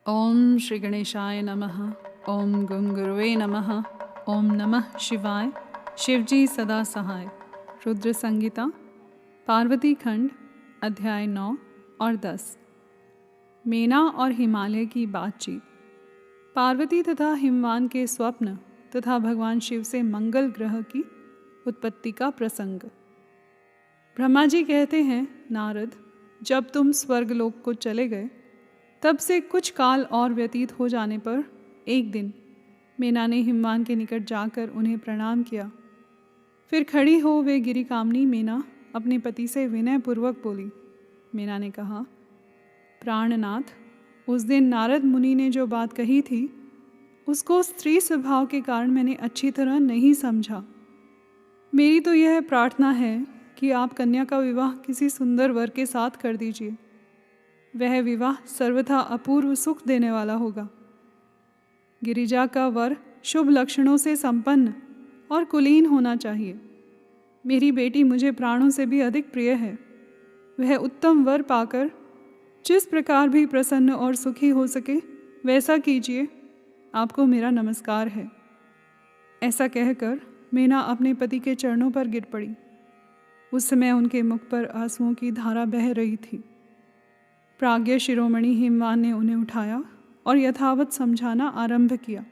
ओम श्री गणेशाय नमः। ओम गं गुरुवे नमः। ओम नमः शिवाय। शिवजी सदा सहाय। रुद्र संगीता पार्वती खंड अध्याय 9 और 10। मेना और हिमालय की बातचीत। पार्वती तथा हिमवान के स्वप्न तथा भगवान शिव से मंगल ग्रह की उत्पत्ति का प्रसंग। ब्रह्मा जी कहते हैं, नारद, जब तुम स्वर्गलोक को चले गए तब से कुछ काल और व्यतीत हो जाने पर एक दिन मेना ने हिमवान के निकट जाकर उन्हें प्रणाम किया। फिर खड़ी हो वे गिरी कामनी मेना अपने पति से विनयपूर्वक बोली। मेना ने कहा, प्राणनाथ, उस दिन नारद मुनि ने जो बात कही थी उसको स्त्री स्वभाव के कारण मैंने अच्छी तरह नहीं समझा। मेरी तो यह प्रार्थना है कि आप कन्या का विवाह किसी सुंदर वर के साथ कर दीजिए। वह विवाह सर्वथा अपूर्व सुख देने वाला होगा। गिरिजा का वर शुभ लक्षणों से संपन्न और कुलीन होना चाहिए। मेरी बेटी मुझे प्राणों से भी अधिक प्रिय है। वह उत्तम वर पाकर जिस प्रकार भी प्रसन्न और सुखी हो सके वैसा कीजिए। आपको मेरा नमस्कार है। ऐसा कहकर मेना अपने पति के चरणों पर गिर पड़ी। उस समय उनके मुख पर आंसुओं की धारा बह रही थी। प्राज्ञ शिरोमणि हिमवान ने उन्हें उठाया और यथावत समझाना आरंभ किया।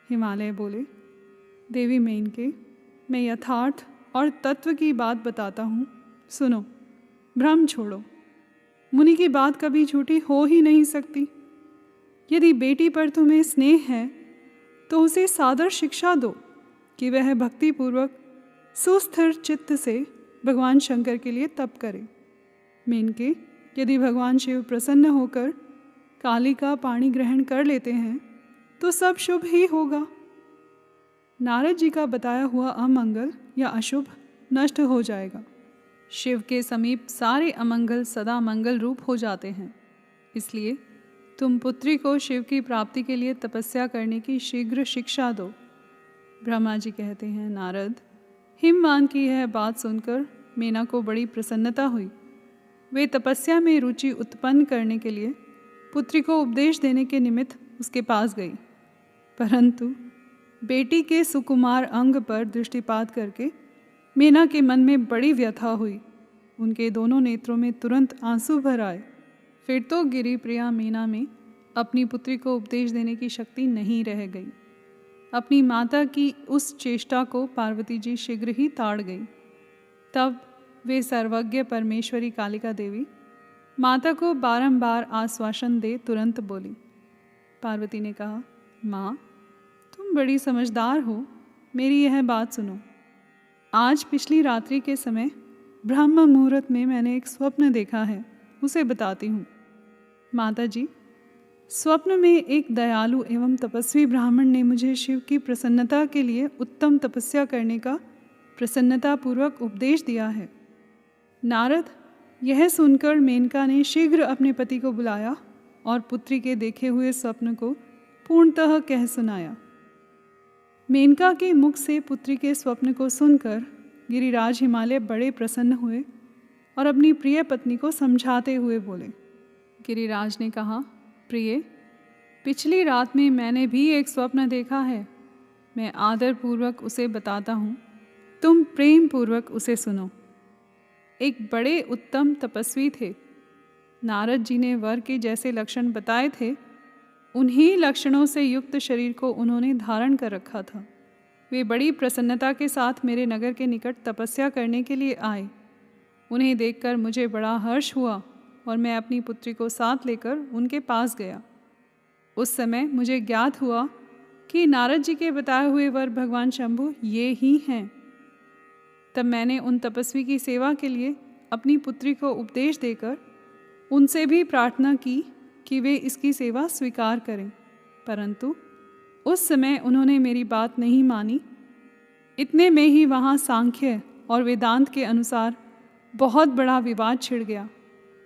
हिमालय बोले, देवी मेनके, मैं यथार्थ और तत्व की बात बताता हूँ, सुनो। भ्रम छोड़ो। मुनि की बात कभी झूठी हो ही नहीं सकती। यदि बेटी पर तुम्हें स्नेह है तो उसे सादर शिक्षा दो कि वह भक्तिपूर्वक सुस्थिर चित्त से भगवान शंकर के लिए तप करे। मेनके, यदि भगवान शिव प्रसन्न होकर काली का पानी ग्रहण कर लेते हैं तो सब शुभ ही होगा। नारद जी का बताया हुआ अमंगल या अशुभ नष्ट हो जाएगा। शिव के समीप सारे अमंगल सदा मंगल रूप हो जाते हैं। इसलिए तुम पुत्री को शिव की प्राप्ति के लिए तपस्या करने की शीघ्र शिक्षा दो। ब्रह्मा जी कहते हैं, नारद, हिमवान की यह बात सुनकर मेना को बड़ी प्रसन्नता हुई। वे तपस्या में रुचि उत्पन्न करने के लिए पुत्री को उपदेश देने के निमित्त उसके पास गई, परंतु बेटी के सुकुमार अंग पर दृष्टिपात करके मेना के मन में बड़ी व्यथा हुई। उनके दोनों नेत्रों में तुरंत आंसू भर आए। फिर तो गिरिप्रिया मेना में अपनी पुत्री को उपदेश देने की शक्ति नहीं रह गई। अपनी माता की उस चेष्टा को पार्वती जी शीघ्र ही ताड़ गई। तब वे सर्वज्ञ परमेश्वरी कालिका देवी माता को बारंबार आश्वासन दे तुरंत बोली। पार्वती ने कहा, माँ, तुम बड़ी समझदार हो, मेरी यह बात सुनो। आज पिछली रात्रि के समय ब्रह्म मुहूर्त में मैंने एक स्वप्न देखा है, उसे बताती हूँ। माता जी, स्वप्न में एक दयालु एवं तपस्वी ब्राह्मण ने मुझे शिव की प्रसन्नता के लिए उत्तम तपस्या करने का प्रसन्नतापूर्वक उपदेश दिया है। नारद, यह सुनकर मेनका ने शीघ्र अपने पति को बुलाया और पुत्री के देखे हुए स्वप्न को पूर्णतः कह सुनाया। मेनका के मुख से पुत्री के स्वप्न को सुनकर गिरिराज हिमालय बड़े प्रसन्न हुए और अपनी प्रिय पत्नी को समझाते हुए बोले। गिरिराज ने कहा, प्रिय, पिछली रात में मैंने भी एक स्वप्न देखा है। मैं आदरपूर्वक उसे बताता हूँ, तुम प्रेम पूर्वक उसे सुनो। एक बड़े उत्तम तपस्वी थे। नारद जी ने वर के जैसे लक्षण बताए थे, उन्हीं लक्षणों से युक्त शरीर को उन्होंने धारण कर रखा था। वे बड़ी प्रसन्नता के साथ मेरे नगर के निकट तपस्या करने के लिए आए। उन्हें देखकर मुझे बड़ा हर्ष हुआ और मैं अपनी पुत्री को साथ लेकर उनके पास गया। उस समय मुझे ज्ञात हुआ कि नारद जी के बताए हुए वर भगवान शंभु ये ही हैं। तब मैंने उन तपस्वी की सेवा के लिए अपनी पुत्री को उपदेश देकर उनसे भी प्रार्थना की कि वे इसकी सेवा स्वीकार करें, परंतु उस समय उन्होंने मेरी बात नहीं मानी। इतने में ही वहाँ सांख्य और वेदांत के अनुसार बहुत बड़ा विवाद छिड़ गया।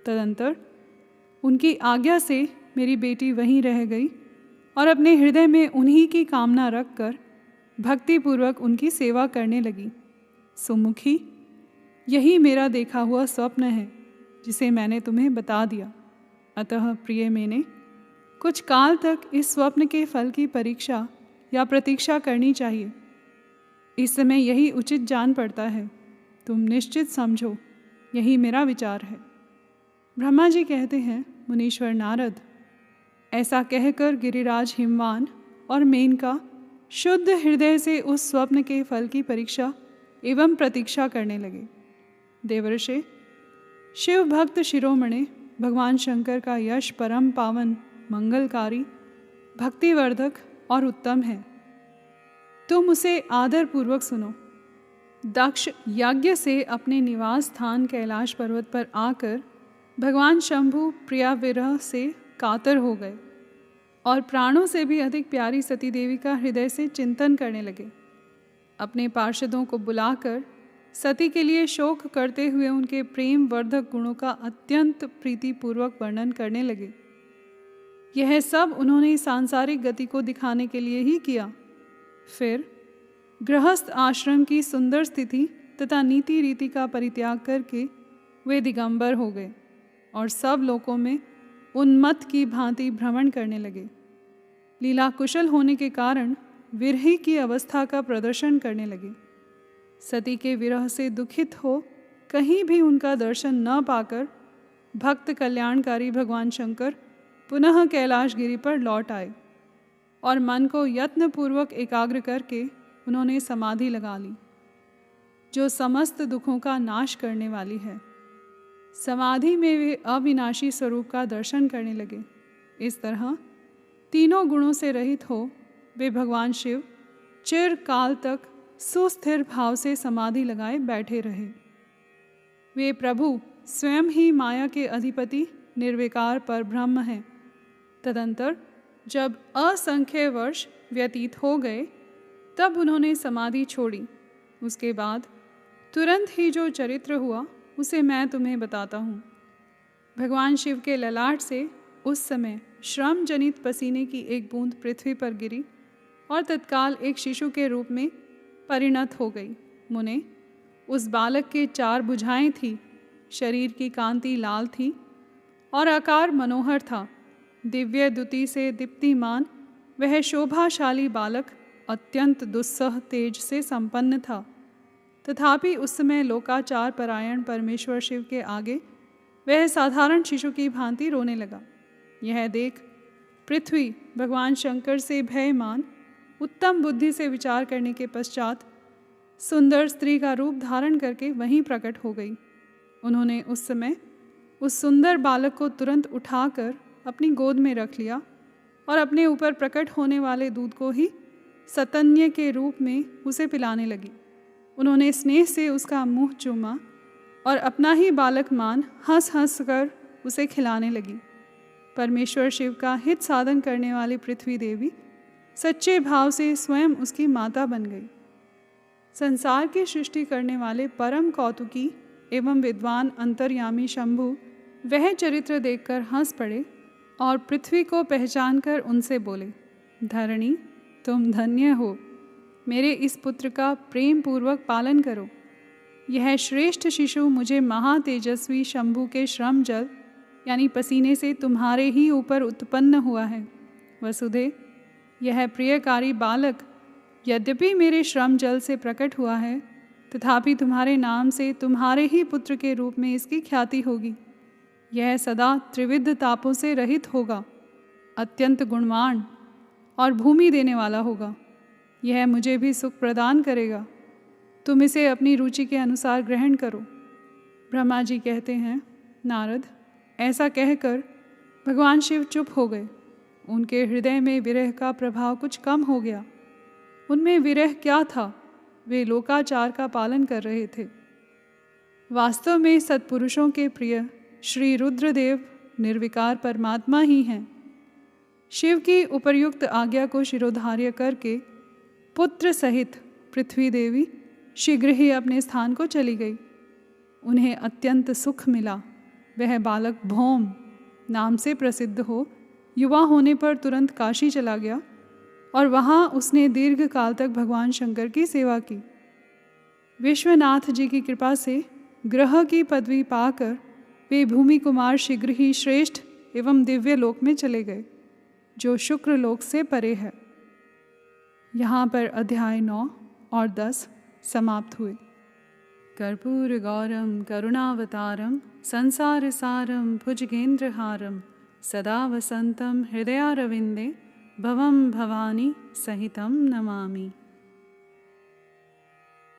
तदंतर उनकी आज्ञा से मेरी बेटी वहीं रह गई और अपने हृदय में उन्हीं की कामना रखकर भक्तिपूर्वक उनकी सेवा करने लगी। सुमुखी, यही मेरा देखा हुआ स्वप्न है जिसे मैंने तुम्हें बता दिया। अतः प्रिय मेने, कुछ काल तक इस स्वप्न के फल की परीक्षा या प्रतीक्षा करनी चाहिए। इस समय यही उचित जान पड़ता है। तुम निश्चित समझो, यही मेरा विचार है। ब्रह्मा जी कहते हैं, मुनीश्वर नारद, ऐसा कहकर गिरिराज हिमवान और मेनका शुद्ध हृदय से उस स्वप्न के फल की परीक्षा एवं प्रतीक्षा करने लगे। देवर्षि, शिव भक्त शिरोमणि भगवान शंकर का यश परम पावन, मंगलकारी, भक्तिवर्धक और उत्तम है। तुम उसे आदर पूर्वक सुनो। दक्ष यज्ञ से अपने निवास स्थान कैलाश पर्वत पर आकर भगवान शंभु प्रिया विरह से कातर हो गए और प्राणों से भी अधिक प्यारी सती देवी का हृदय से चिंतन करने लगे। अपने पार्षदों को बुलाकर सती के लिए शोक करते हुए उनके प्रेम वर्धक गुणों का अत्यंत प्रीतिपूर्वक वर्णन करने लगे। यह सब उन्होंने सांसारिक गति को दिखाने के लिए ही किया। फिर गृहस्थ आश्रम की सुंदर स्थिति तथा नीति रीति का परित्याग करके वे दिगंबर हो गए और सब लोकों में उन्मत्त की भांति भ्रमण करने लगे। लीला कुशल होने के कारण विरही की अवस्था का प्रदर्शन करने लगे। सती के विरह से दुखित हो कहीं भी उनका दर्शन न पाकर भक्त कल्याणकारी भगवान शंकर पुनः कैलाश गिरी पर लौट आए और मन को यत्नपूर्वक एकाग्र करके उन्होंने समाधि लगा ली, जो समस्त दुखों का नाश करने वाली है। समाधि में वे अविनाशी स्वरूप का दर्शन करने लगे। इस तरह तीनों गुणों से रहित हो वे भगवान शिव चिर काल तक सुस्थिर भाव से समाधि लगाए बैठे रहे। वे प्रभु स्वयं ही माया के अधिपति निर्विकार पर ब्रह्म हैं। तदंतर जब असंख्य वर्ष व्यतीत हो गए तब उन्होंने समाधि छोड़ी। उसके बाद तुरंत ही जो चरित्र हुआ उसे मैं तुम्हें बताता हूँ। भगवान शिव के ललाट से उस समय श्रम जनित पसीने की एक बूंद पृथ्वी पर गिरी और तत्काल एक शिशु के रूप में परिणत हो गई। मुने, उस बालक के 4 भुजाएं थी, शरीर की कांति लाल थी और आकार मनोहर था। दिव्य द्युति से दीप्तिमान वह शोभाशाली बालक अत्यंत दुस्सह तेज से संपन्न था। तथापि उस समय लोकाचार परायण परमेश्वर शिव के आगे वह साधारण शिशु की भांति रोने लगा। यह देख पृथ्वी भगवान शंकर से भयमान उत्तम बुद्धि से विचार करने के पश्चात सुंदर स्त्री का रूप धारण करके वहीं प्रकट हो गई। उन्होंने उस समय उस सुंदर बालक को तुरंत उठाकर अपनी गोद में रख लिया और अपने ऊपर प्रकट होने वाले दूध को ही सतन्य के रूप में उसे पिलाने लगी। उन्होंने स्नेह से उसका मुंह चूमा और अपना ही बालक मान हंस हंस कर उसे खिलाने लगी। परमेश्वर शिव का हित साधन करने वाली पृथ्वी देवी सच्चे भाव से स्वयं उसकी माता बन गई। संसार की सृष्टि करने वाले परम कौतुकी एवं विद्वान अंतर्यामी शंभु वह चरित्र देखकर हंस पड़े और पृथ्वी को पहचान कर उनसे बोले, धरणी, तुम धन्य हो। मेरे इस पुत्र का प्रेम पूर्वक पालन करो। यह श्रेष्ठ शिशु मुझे महातेजस्वी शंभु के श्रम जल यानी पसीने से तुम्हारे ही ऊपर उत्पन्न हुआ है। वसुधे, यह प्रियकारी बालक यद्यपि मेरे श्रम जल से प्रकट हुआ है, तथापि तुम्हारे नाम से तुम्हारे ही पुत्र के रूप में इसकी ख्याति होगी। यह सदा त्रिविध तापों से रहित होगा, अत्यंत गुणवान और भूमि देने वाला होगा। यह मुझे भी सुख प्रदान करेगा। तुम इसे अपनी रुचि के अनुसार ग्रहण करो। ब्रह्मा जी कहते हैं, नारद, ऐसा कहकर भगवान शिव चुप हो गए। उनके हृदय में विरह का प्रभाव कुछ कम हो गया। उनमें विरह क्या था, वे लोकाचार का पालन कर रहे थे। वास्तव में सत्पुरुषों के प्रिय श्री रुद्रदेव निर्विकार परमात्मा ही हैं। शिव की उपर्युक्त आज्ञा को शिरोधार्य करके पुत्र सहित पृथ्वी देवी शीघ्र ही अपने स्थान को चली गई। उन्हें अत्यंत सुख मिला। वह बालक भौम नाम से प्रसिद्ध हो युवा होने पर तुरंत काशी चला गया और वहाँ उसने दीर्घ काल तक भगवान शंकर की सेवा की। विश्वनाथ जी की कृपा से ग्रह की पदवी पाकर वे भूमि कुमार शीघ्र ही श्रेष्ठ एवं दिव्य लोक में चले गए। जो शुक्र लोक से परे है। यहाँ पर अध्याय 9 और 10 समाप्त हुए। कर्पूर गौरम करुणावतारम संसार सारम भुजगेंद्रहारम सदा वसंतम हृदयारविंदे भवम भवानी सहितम नमामि।